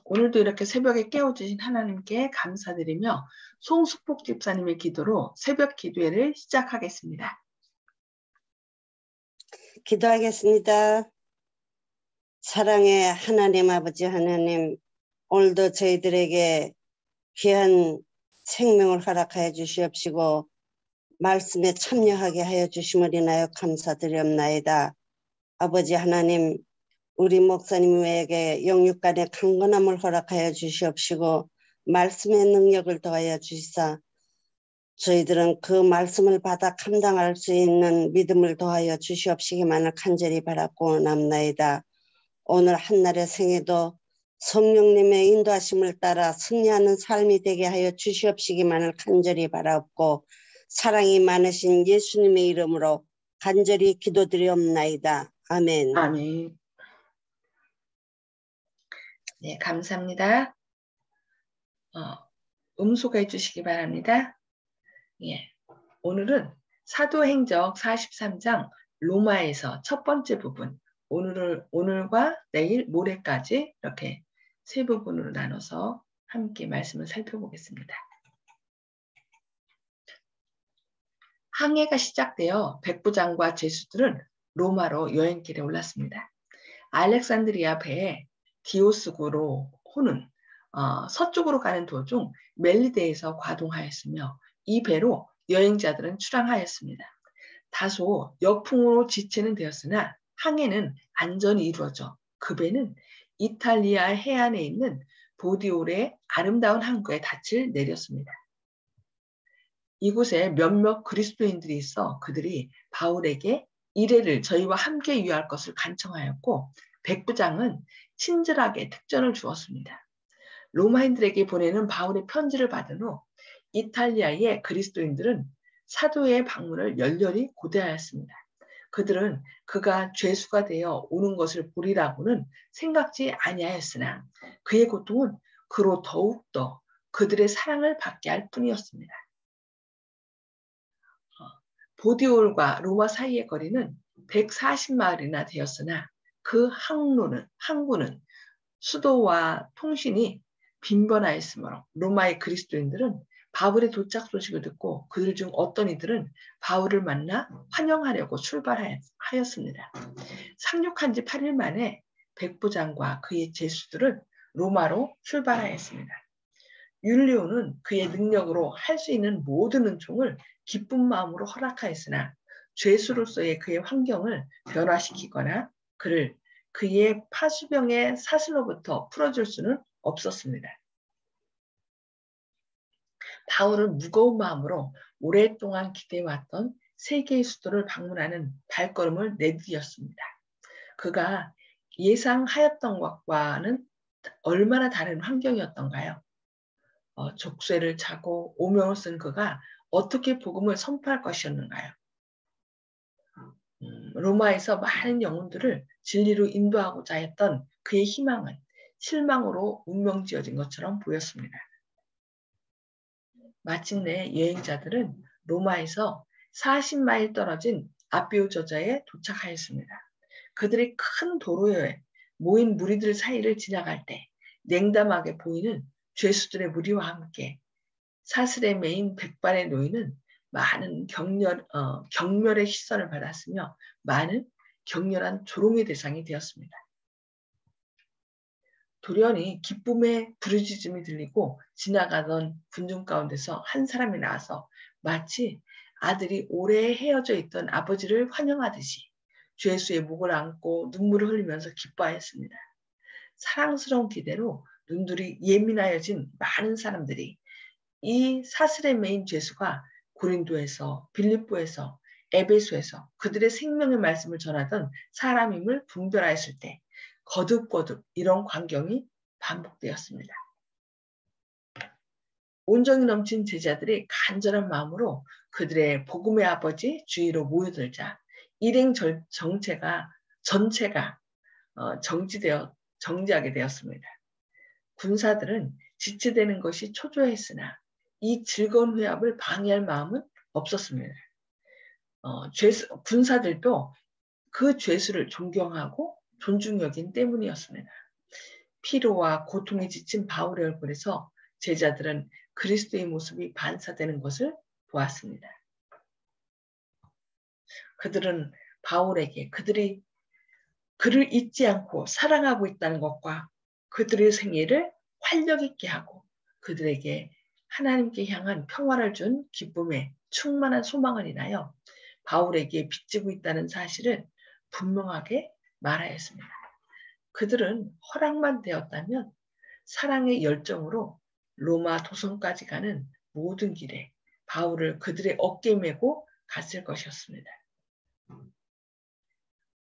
오늘도 이렇게 새벽에 깨워주신 하나님께 감사드리며 송숙복 집사님의 기도로 새벽 기도회를 시작하겠습니다. 기도하겠습니다. 사랑의 하나님 아버지 하나님, 오늘도 저희들에게 귀한 생명을 허락하여 주시옵시고 말씀에 참여하게 하여 주심을 인하여 감사드리옵나이다. 아버지 하나님, 우리 목사님에게 영육간의 강건함을 허락하여 주시옵시고 말씀의 능력을 더하여 주시사 저희들은 그 말씀을 받아 감당할 수 있는 믿음을 더하여 주시옵시기만을 간절히 바라고 원합나이다. 오늘 한날의 생애도 성령님의 인도하심을 따라 승리하는 삶이 되게 하여 주시옵시기만을 간절히 바라옵고 사랑이 많으신 예수님의 이름으로 간절히 기도드리옵나이다. 아멘. 아멘. 네, 감사합니다. 음소거해 주시기 바랍니다. 예, 오늘은 사도행적 43장 로마에서 첫 번째 부분, 오늘과 내일, 모레까지 이렇게 세 부분으로 나눠서 함께 말씀을 살펴보겠습니다. 항해가 시작되어 백부장과 제수들은 로마로 여행길에 올랐습니다. 알렉산드리아 배에 디오스구로 호는 서쪽으로 가는 도중 멜리데에서 과동하였으며 이 배로 여행자들은 출항하였습니다. 다소 역풍으로 지체는 되었으나 항해는 안전히 이루어져 그 배는 이탈리아 해안에 있는 보디올의 아름다운 항구에 닻을 내렸습니다. 이곳에 몇몇 그리스도인들이 있어 그들이 바울에게 이래를 저희와 함께 유할 것을 간청하였고 백부장은 친절하게 특전을 주었습니다. 로마인들에게 보내는 바울의 편지를 받은 후 이탈리아의 그리스도인들은 사도의 방문을 열렬히 고대하였습니다. 그들은 그가 죄수가 되어 오는 것을 보리라고는 생각지 아니하였으나 그의 고통은 그로 더욱더 그들의 사랑을 받게 할 뿐이었습니다. 보디올과 로마 사이의 거리는 140마일이나 되었으나 그 항구는 수도와 통신이 빈번하였으므로 로마의 그리스도인들은 바울의 도착 소식을 듣고 그들 중 어떤 이들은 바울을 만나 환영하려고 출발하였습니다. 상륙한 지 8일 만에 백부장과 그의 제수들은 로마로 출발하였습니다. 율리오는 그의 능력으로 할 수 있는 모든 은총을 기쁜 마음으로 허락하였으나 죄수로서의 그의 환경을 변화시키거나 그를 그의 파수병의 사슬로부터 풀어줄 수는 없었습니다. 바울은 무거운 마음으로 오랫동안 기대해왔던 세계의 수도를 방문하는 발걸음을 내디뎠습니다. 그가 예상하였던 것과는 얼마나 다른 환경이었던가요? 족쇄를 차고 오명을 쓴 그가 어떻게 복음을 선포할 것이었는가요? 로마에서 많은 영혼들을 진리로 인도하고자 했던 그의 희망은 실망으로 운명지어진 것처럼 보였습니다. 마침내 여행자들은 로마에서 40마일 떨어진 아비오 저자에 도착하였습니다. 그들이 큰 도로에 모인 무리들 사이를 지나갈 때 냉담하게 보이는 죄수들의 무리와 함께 사슬에 매인 백발의 노인은 많은 경멸의 시선을 받았으며 많은 격렬한 조롱의 대상이 되었습니다. 돌연히 기쁨의 부르짖음이 들리고 지나가던 군중 가운데서 한 사람이 나와서 마치 아들이 오래 헤어져 있던 아버지를 환영하듯이 죄수의 목을 안고 눈물을 흘리면서 기뻐하였습니다. 사랑스러운 기대로 눈들이 예민하여진 많은 사람들이 이 사슬에 매인 죄수가 고린도에서 빌립보에서 에베소에서 그들의 생명의 말씀을 전하던 사람임을 분별하였을 때 거듭거듭 이런 광경이 반복되었습니다. 온정이 넘친 제자들이 간절한 마음으로 그들의 복음의 아버지 주위로 모여들자 일행 전체가 정지하게 되었습니다. 군사들은 지체되는 것이 초조했으나 이 즐거운 회합을 방해할 마음은 없었습니다. 군사들도 그 죄수를 존경하고 존중 여긴 때문이었습니다. 피로와 고통에 지친 바울의 얼굴에서 제자들은 그리스도의 모습이 반사되는 것을 보았습니다. 그들은 바울에게 그들이 그를 잊지 않고 사랑하고 있다는 것과 그들의 생애를 활력 있게 하고 그들에게 하나님께 향한 평화를 준 기쁨에 충만한 소망을 인하여 바울에게 빚지고 있다는 사실을 분명하게 말하였습니다. 그들은 허락만 되었다면 사랑의 열정으로 로마 도성까지 가는 모든 길에 바울을 그들의 어깨에 메고 갔을 것이었습니다.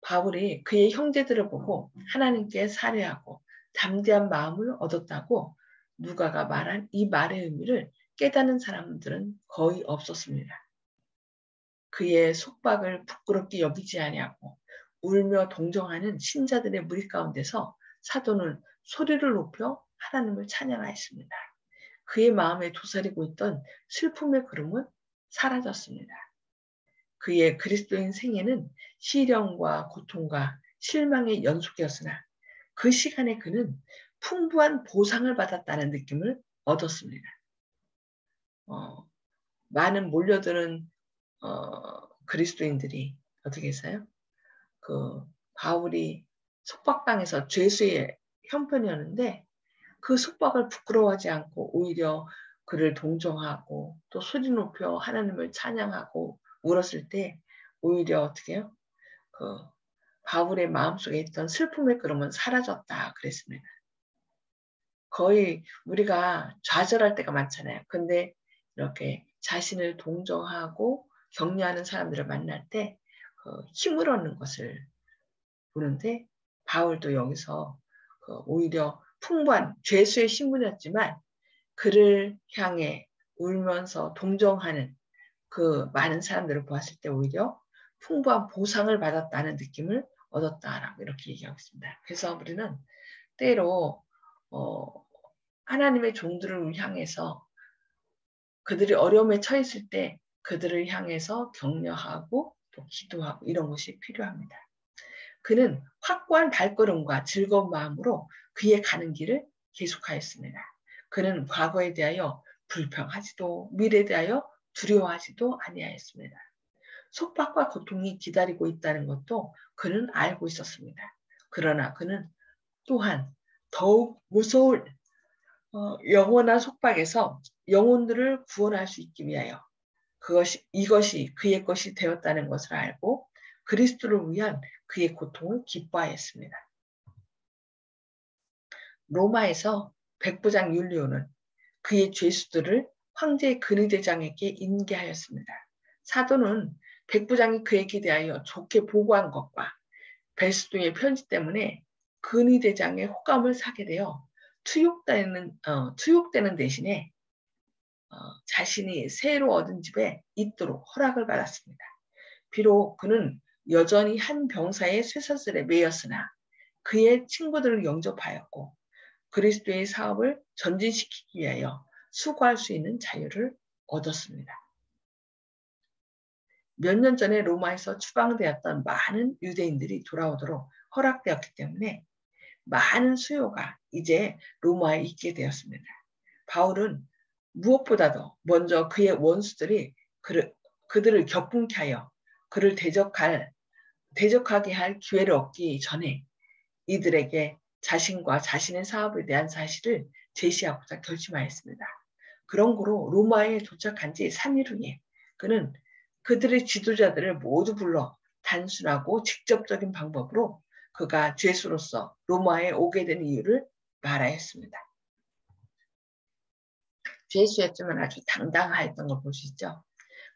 바울이 그의 형제들을 보고 하나님께 살해하고 담대한 마음을 얻었다고 누가가 말한 이 말의 의미를 깨닫는 사람들은 거의 없었습니다. 그의 속박을 부끄럽게 여기지 아니하고 울며 동정하는 신자들의 무리 가운데서 사도는 소리를 높여 하나님을 찬양하였습니다. 그의 마음에 도사리고 있던 슬픔의 구름은 사라졌습니다. 그의 그리스도인 생애는 시련과 고통과 실망의 연속이었으나 그 시간에 그는 풍부한 보상을 받았다는 느낌을 얻었습니다. 많은 몰려드는 그리스도인들이 어떻게 했어요? 그 바울이 속박당해서 죄수의 형편이었는데 그 속박을 부끄러워하지 않고 오히려 그를 동정하고 또 소리 높여 하나님을 찬양하고 울었을 때 오히려 어떻게 해요? 그 바울의 마음속에 있던 슬픔의 그름은 사라졌다 그랬습니다. 거의 우리가 좌절할 때가 많잖아요. 근데 이렇게 자신을 동정하고 격려하는 사람들을 만날 때 힘을 얻는 것을 보는데 바울도 여기서 오히려 풍부한 죄수의 신분이었지만 그를 향해 울면서 동정하는 그 많은 사람들을 보았을 때 오히려 풍부한 보상을 받았다는 느낌을 얻었다라고 이렇게 얘기하고 있습니다. 그래서 우리는 때로 하나님의 종들을 향해서 그들이 어려움에 처했을 때 그들을 향해서 격려하고 또 기도하고 이런 것이 필요합니다. 그는 확고한 발걸음과 즐거운 마음으로 그의 가는 길을 계속하였습니다. 그는 과거에 대하여 불평하지도 미래에 대하여 두려워하지도 아니하였습니다. 속박과 고통이 기다리고 있다는 것도 그는 알고 있었습니다. 그러나 그는 또한 더욱 무서울 영원한 속박에서 영혼들을 구원할 수 있기 위하여 이것이 그의 것이 되었다는 것을 알고 그리스도를 위한 그의 고통을 기뻐하였습니다. 로마에서 백부장 율리오는 그의 죄수들을 황제 근위대장에게 인계하였습니다. 사도는 백부장이 그에게 대하여 좋게 보고한 것과 베스도의 편지 때문에 근위대장의 호감을 사게 되어 투욕되는 대신에 자신이 새로 얻은 집에 있도록 허락을 받았습니다. 비록 그는 여전히 한 병사의 쇠사슬에 매였으나 그의 친구들을 영접하였고 그리스도의 사업을 전진시키기 위하여 수고할 수 있는 자유를 얻었습니다. 몇 년 전에 로마에서 추방되었던 많은 유대인들이 돌아오도록 허락되었기 때문에 많은 수요가 이제 로마에 있게 되었습니다. 바울은 무엇보다도 먼저 그의 원수들이 그들을 격분케 하여 그를 대적하게 할 기회를 얻기 전에 이들에게 자신과 자신의 사업에 대한 사실을 제시하고자 결심하였습니다. 그런 거로 로마에 도착한 지 3일 후에 그는 그들의 지도자들을 모두 불러 단순하고 직접적인 방법으로 그가 죄수로서 로마에 오게 된 이유를 말하였습니다. 죄수였지만 아주 당당하였던 걸 볼 수 있죠.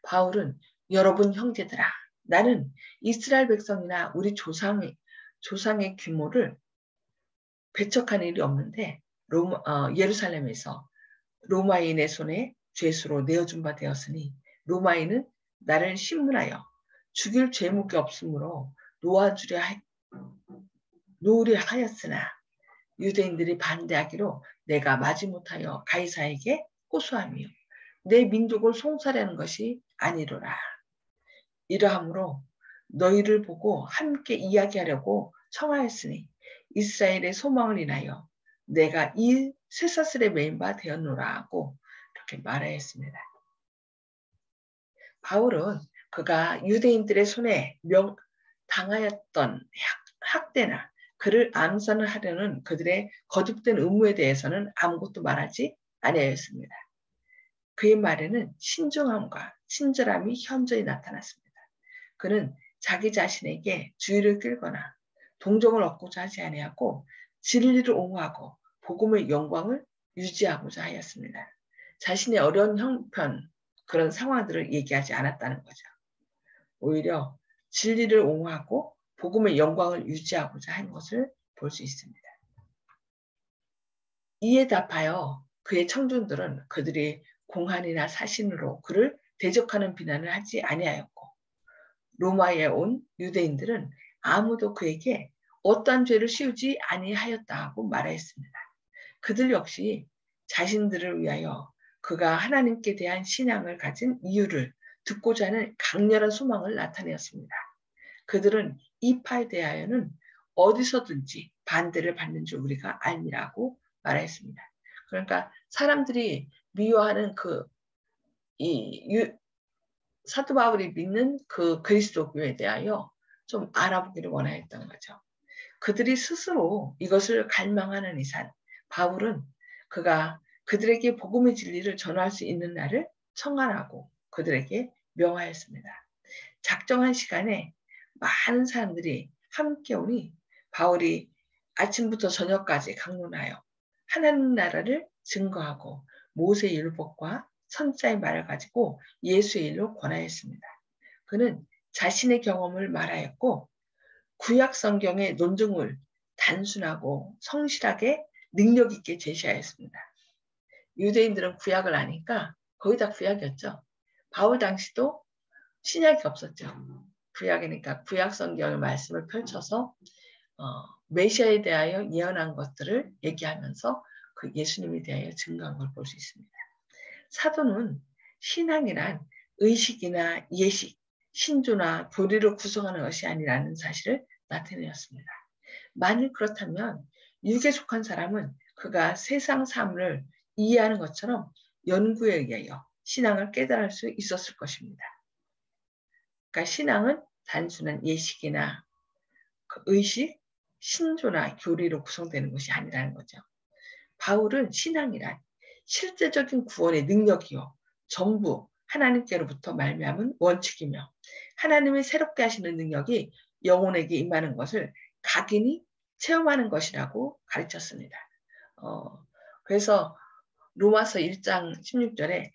바울은 여러분 형제들아 나는 이스라엘 백성이나 우리 조상의 규모를 배척한 일이 없는데 예루살렘에서 로마인의 손에 죄수로 내어준 바 되었으니 로마인은 나를 신문하여 죽일 죄목이 없으므로 놓으려 하였으나 유대인들이 반대하기로 내가 마지못하여 가이사에게 호소하며 내 민족을 송사하는 것이 아니로라. 이러함으로 너희를 보고 함께 이야기하려고 청하였으니 이스라엘의 소망을 인하여 내가 이 쇠사슬에 매인 바 되었노라 하고 이렇게 말하였습니다. 바울은 그가 유대인들의 손에 당하였던 학대나 그를 암살을 하려는 그들의 거듭된 의무에 대해서는 아무것도 말하지 아니하였습니다. 그의 말에는 신중함과 친절함이 현저히 나타났습니다. 그는 자기 자신에게 주의를 끌거나 동정을 얻고자 하지 아니하고 진리를 옹호하고 복음의 영광을 유지하고자 하였습니다. 자신의 어려운 형편, 그런 상황들을 얘기하지 않았다는 거죠. 오히려 진리를 옹호하고 복음의 영광을 유지하고자 한 것을 볼 수 있습니다. 이에 답하여 그의 청중들은 그들이 공한이나 사신으로 그를 대적하는 비난을 하지 아니하였고 로마에 온 유대인들은 아무도 그에게 어떠한 죄를 씌우지 아니하였다고 말하였습니다. 그들 역시 자신들을 위하여 그가 하나님께 대한 신앙을 가진 이유를 듣고자 하는 강렬한 소망을 나타내었습니다. 그들은 이 파에 대하여는 어디서든지 반대를 받는 줄 우리가 알미라고 말했습니다. 그러니까 사람들이 미워하는 사도 바울이 믿는 그 그리스도교에 대하여 좀 알아보기를 원하였던 거죠. 그들이 스스로 이것을 갈망하는 이상 바울은 그가 그들에게 복음의 진리를 전할 수 있는 날을 청하라고 그들에게 명하였습니다. 작정한 시간에 많은 사람들이 함께 오니 바울이 아침부터 저녁까지 강론하여 하나님 나라를 증거하고 모세의 율법과 선자의 말을 가지고 예수의 일로 권하였습니다. 그는 자신의 경험을 말하였고 구약 성경의 논증을 단순하고 성실하게 능력 있게 제시하였습니다. 유대인들은 구약을 아니까 거의 다 구약이었죠. 바울 당시도 신약이 없었죠. 구약이니까 구약 성경의 말씀을 펼쳐서 메시아에 대하여 예언한 것들을 얘기하면서 그 예수님에 대하여 증거한 걸 볼 수 있습니다. 사도는 신앙이란 의식이나 예식, 신조나 교리를 구성하는 것이 아니라는 사실을 나타내었습니다. 만일 그렇다면 육에 속한 사람은 그가 세상 삶을 이해하는 것처럼 연구에 의하여 신앙을 깨달을 수 있었을 것입니다. 그러니까 신앙은 단순한 예식이나 의식, 신조나 교리로 구성되는 것이 아니라는 거죠. 바울은 신앙이란 실제적인 구원의 능력이요 전부 하나님께로부터 말미암은 원칙이며 하나님의 새롭게 하시는 능력이 영혼에게 임하는 것을 각인이 체험하는 것이라고 가르쳤습니다. 그래서 로마서 1장 16절에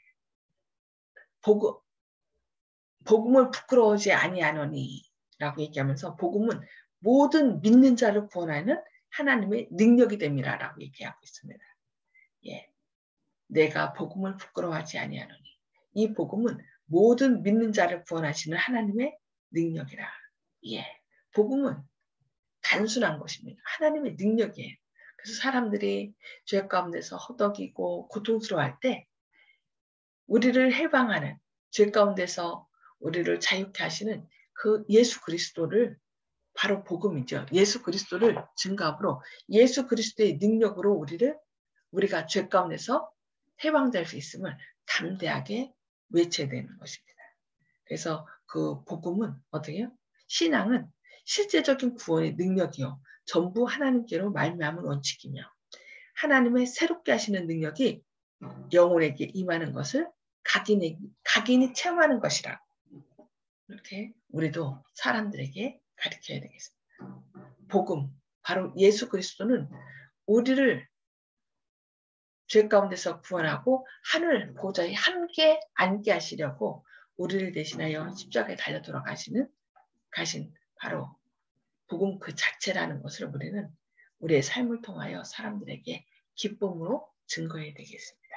복음을 부끄러워하지 아니하노니 라고 얘기하면서 복음은 모든 믿는 자를 구원하는 하나님의 능력이 됨이라 라고 얘기하고 있습니다. 예, 내가 복음을 부끄러워하지 아니하노니 이 복음은 모든 믿는 자를 구원하시는 하나님의 능력이라. 예, 복음은 단순한 것입니다. 하나님의 능력이에요. 그래서 사람들이 죄 가운데서 허덕이고 고통스러워할 때 우리를 해방하는 죄 가운데서 우리를 자유케 하시는 그 예수 그리스도를 바로 복음이죠. 예수 그리스도를 증거함으로 예수 그리스도의 능력으로 우리가 죄 가운데서 해방될 수 있음을 담대하게 외쳐야 되는 것입니다. 그래서 그 복음은 어떻게 해요? 신앙은 실제적인 구원의 능력이요. 전부 하나님께로 말미암은 원칙이며 하나님의 새롭게 하시는 능력이 영혼에게 임하는 것을 각인이 체험하는 것이라. 이렇게 우리도 사람들에게 가르쳐야 되겠습니다. 복음, 바로 예수 그리스도는 우리를 죄 가운데서 구원하고 하늘 보좌에 함께 앉게 하시려고 우리를 대신하여 십자가에 달려 돌아가신 바로 복음 그 자체라는 것을 우리는 우리의 삶을 통하여 사람들에게 기쁨으로 증거해야 되겠습니다.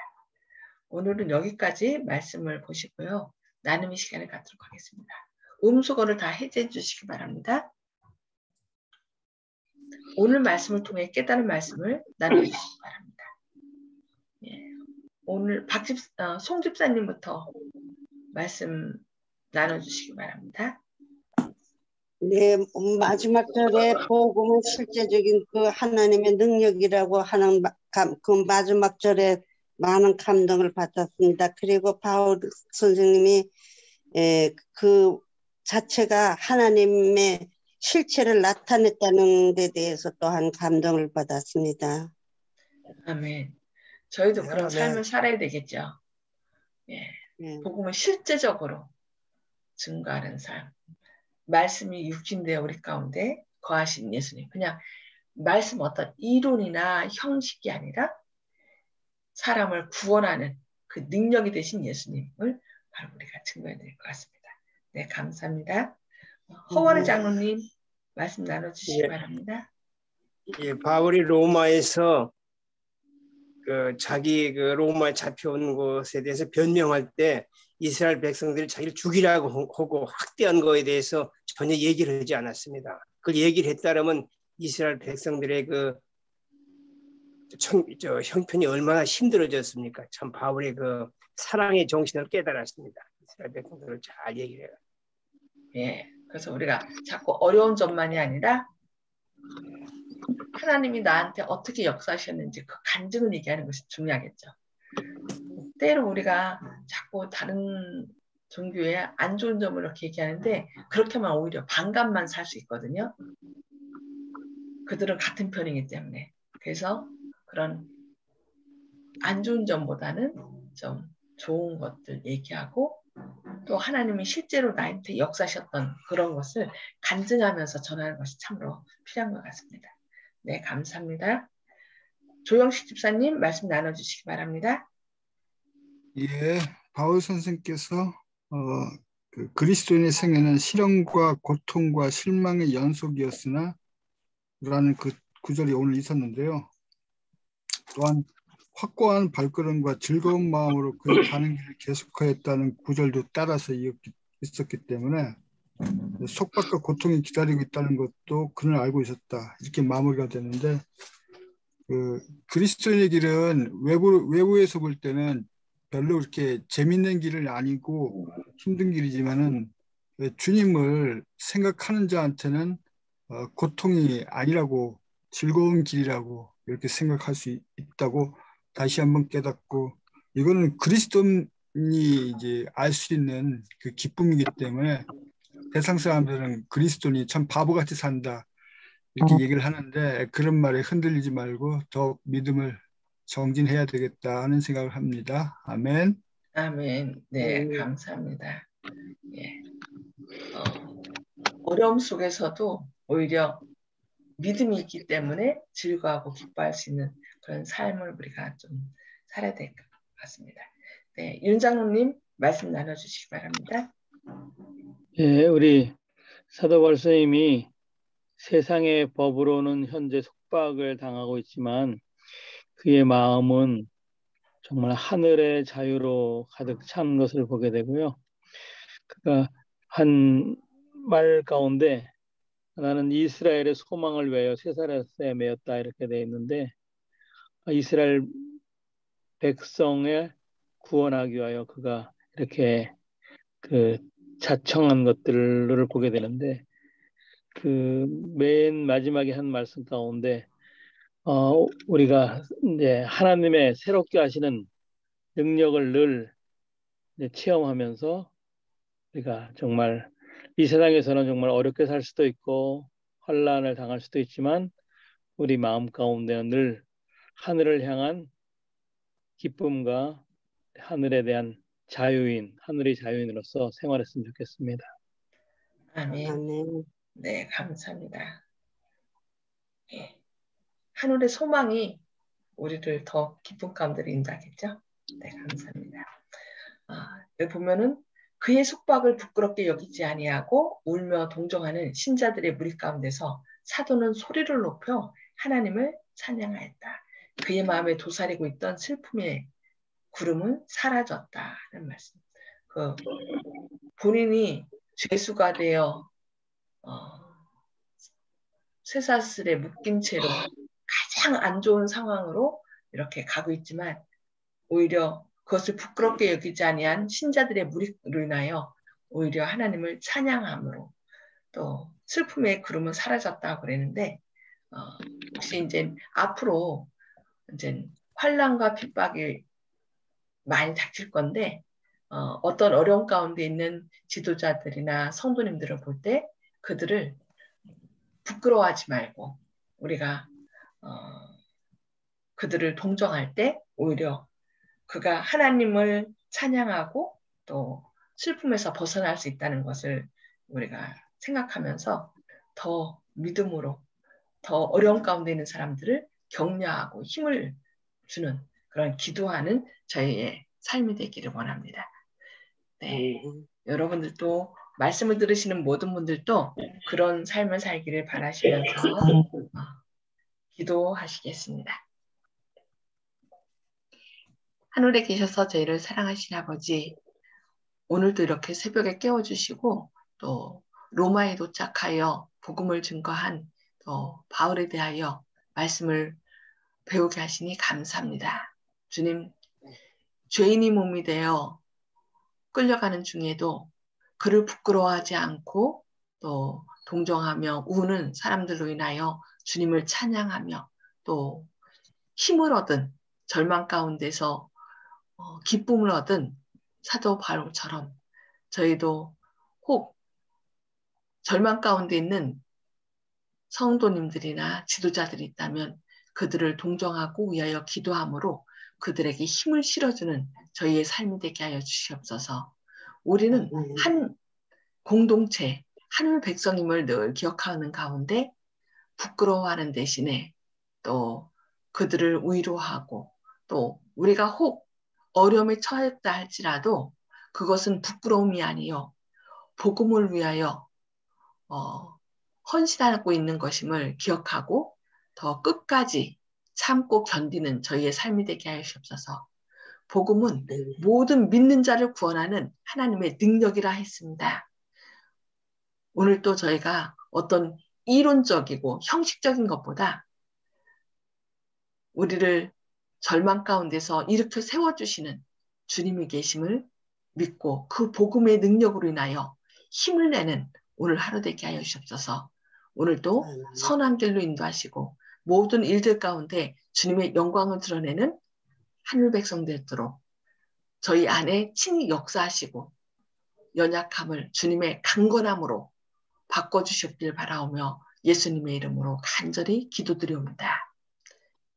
오늘은 여기까지 말씀을 보시고요. 나눔의 시간을 갖도록 하겠습니다. 음소거를 다 해제해 주시기 바랍니다. 오늘 말씀을 통해 깨달은 말씀을 나눠주시기 바랍니다. 예. 오늘 송 집사님부터 말씀 나눠주시기 바랍니다. 네, 마지막 절에 복음은 실제적인 그 하나님의 능력이라고 하는 그 마지막 절에 많은 감동을 받았습니다. 그리고 바울 선생님이 그 자체가 하나님의 실체를 나타냈다는 데 대해서 또한 감동을 받았습니다. 아멘. 저희도 그런 삶을 살아야 되겠죠. 예. 복음을 실제적으로 증거하는 삶. 말씀이 육신되어 우리 가운데 거하신 예수님. 그냥 말씀 어떤 이론이나 형식이 아니라 사람을 구원하는 그 능력이 되신 예수님을 바로 우리가 증거해야 될 것 같습니다. 네, 감사합니다. 허원의 장로님 말씀 나눠주시기 바랍니다. 예, 바울이 로마에서 자기 로마에 잡혀온 것에 대해서 변명할 때 이스라엘 백성들이 자기를 죽이라고 하고 학대한 것에 대해서 전혀 얘기를 하지 않았습니다. 그걸 얘기를 했다면 이스라엘 백성들의 형편이 얼마나 힘들어졌습니까? 참 바울의 사랑의 정신을 깨달았습니다. 이스라엘 백성들을 잘 얘기를 해요. 예, 그래서 우리가 자꾸 어려운 점만이 아니라 하나님이 나한테 어떻게 역사하셨는지 그 간증을 얘기하는 것이 중요하겠죠. 때로 우리가 자꾸 다른 종교에 안 좋은 점을 이렇게 얘기하는데 그렇게만 오히려 반감만 살 수 있거든요. 그들은 같은 편이기 때문에. 그래서 그런 안 좋은 점보다는 좀 좋은 것들 얘기하고 또 하나님이 실제로 나한테 역사하셨던 그런 것을 간증하면서 전하는 것이 참으로 필요한 것 같습니다. 네, 감사합니다. 조영식 집사님 말씀 나눠주시기 바랍니다. 예, 바울 선생께서 그리스도인의 생애는 시련과 고통과 실망의 연속이었으나 라는 그 구절이 오늘 있었는데요. 또한 확고한 발걸음과 즐거운 마음으로 그의 가는 길을 계속하였다는 구절도 따라서 있었기 때문에 속박과 고통이 기다리고 있다는 것도 그는 알고 있었다. 이렇게 마무리가 되는데 그리스도인의 길은 외부에서 볼 때는 별로 그렇게 재밌는 길은 아니고 힘든 길이지만은 주님을 생각하는 자한테는 고통이 아니라고 즐거운 길이라고 이렇게 생각할 수 있다고 다시 한번 깨닫고 이거는 그리스도인이 이제 알 수 있는 그 기쁨이기 때문에 세상 사람들은 그리스도인이 참 바보같이 산다 이렇게 얘기를 하는데 그런 말에 흔들리지 말고 더 믿음을 정진해야 되겠다 하는 생각을 합니다. 아멘. 아멘. 네, 감사합니다. 예. 어려움 속에서도 오히려 믿음이 있기 때문에 즐거워하고 기뻐할 수 있는 그런 삶을 우리가 좀 살아야 될 것 같습니다. 네, 윤 장로님 말씀 나눠주시기 바랍니다. 예, 우리 사도 바울 선생님이 세상의 법으로는 현재 속박을 당하고 있지만 그의 마음은 정말 하늘의 자유로 가득 찬 것을 보게 되고요. 그가 한 말 가운데 나는 이스라엘의 소망을 위하여 쇠사슬에 매였다 이렇게 되어 있는데 이스라엘 백성을 구원하기 위하여 그가 이렇게 자청한 것들을 보게 되는데 맨 마지막에 한 말씀 가운데 우리가 이제 하나님의 새롭게 하시는 능력을 늘 체험하면서 우리가 정말 이 세상에서는 정말 어렵게 살 수도 있고 환난을 당할 수도 있지만 우리 마음 가운데는 늘 하늘을 향한 기쁨과 하늘에 대한 하늘의 자유인으로서 생활했으면 좋겠습니다. 아멘. 네, 감사합니다. 네. 하늘의 소망이 우리를 더 기쁨 가운데로 인도하겠죠? 네, 감사합니다. 여기 보면은 그의 속박을 부끄럽게 여기지 아니하고 울며 동정하는 신자들의 무리 가운데서 사도는 소리를 높여 하나님을 찬양하였다. 그의 마음에 도사리고 있던 슬픔의 구름은 사라졌다는 말씀. 본인이 죄수가 되어 쇠사슬에 묶인 채로 가장 안 좋은 상황으로 이렇게 가고 있지만 오히려 그것을 부끄럽게 여기지 아니한 신자들의 무리로 인하여 오히려 하나님을 찬양함으로 또 슬픔의 구름은 사라졌다고 그랬는데 혹시 이제 앞으로 이제 환난과 핍박이 많이 닥칠 건데 어떤 어려움 가운데 있는 지도자들이나 성도님들을 볼 때 그들을 부끄러워하지 말고 우리가 그들을 동정할 때 오히려 그가 하나님을 찬양하고 또 슬픔에서 벗어날 수 있다는 것을 우리가 생각하면서 더 믿음으로 더 어려운 가운데 있는 사람들을 격려하고 힘을 주는 그런 기도하는 저희의 삶이 되기를 원합니다. 네, 여러분들도 말씀을 들으시는 모든 분들도 그런 삶을 살기를 바라시면서 기도하시겠습니다. 하늘에 계셔서 저희를 사랑하신 아버지, 오늘도 이렇게 새벽에 깨워주시고 또 로마에 도착하여 복음을 증거한 또 바울에 대하여 말씀을 배우게 하시니 감사합니다. 주님, 죄인이 몸이 되어 끌려가는 중에도 그를 부끄러워하지 않고 또 동정하며 우는 사람들로 인하여 주님을 찬양하며 또 힘을 얻은 절망 가운데서 기쁨을 얻은 사도 바울처럼 저희도 혹 절망 가운데 있는 성도님들이나 지도자들이 있다면 그들을 동정하고 위하여 기도함으로 그들에게 힘을 실어주는 저희의 삶이 되게 하여 주시옵소서. 우리는 한 공동체, 하늘 백성임을 늘 기억하는 가운데 부끄러워하는 대신에 또 그들을 위로하고 또 우리가 혹 어려움에 처했다 할지라도 그것은 부끄러움이 아니요 복음을 위하여 헌신하고 있는 것임을 기억하고 더 끝까지 참고 견디는 저희의 삶이 되게 하여 주옵소서. 복음은 모든 믿는 자를 구원하는 하나님의 능력이라 했습니다. 오늘 또 저희가 어떤 이론적이고 형식적인 것보다 우리를 절망 가운데서 일으켜 세워주시는 주님이 계심을 믿고 그 복음의 능력으로 인하여 힘을 내는 오늘 하루 되게 하여 주옵소서. 오늘도 선한 길로 인도하시고 모든 일들 가운데 주님의 영광을 드러내는 하늘 백성들도록 저희 안에 친히 역사하시고 연약함을 주님의 강건함으로 바꿔주셨길 바라오며 예수님의 이름으로 간절히 기도드리옵니다.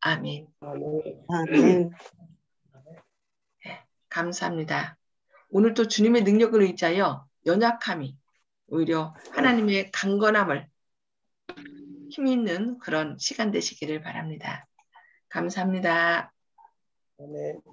아멘. 아멘. 감사합니다. 오늘도 주님의 능력을 의지하여 연약함이 오히려 하나님의 강건함을 힘 있는 그런 시간 되시기를 바랍니다. 감사합니다. 아멘.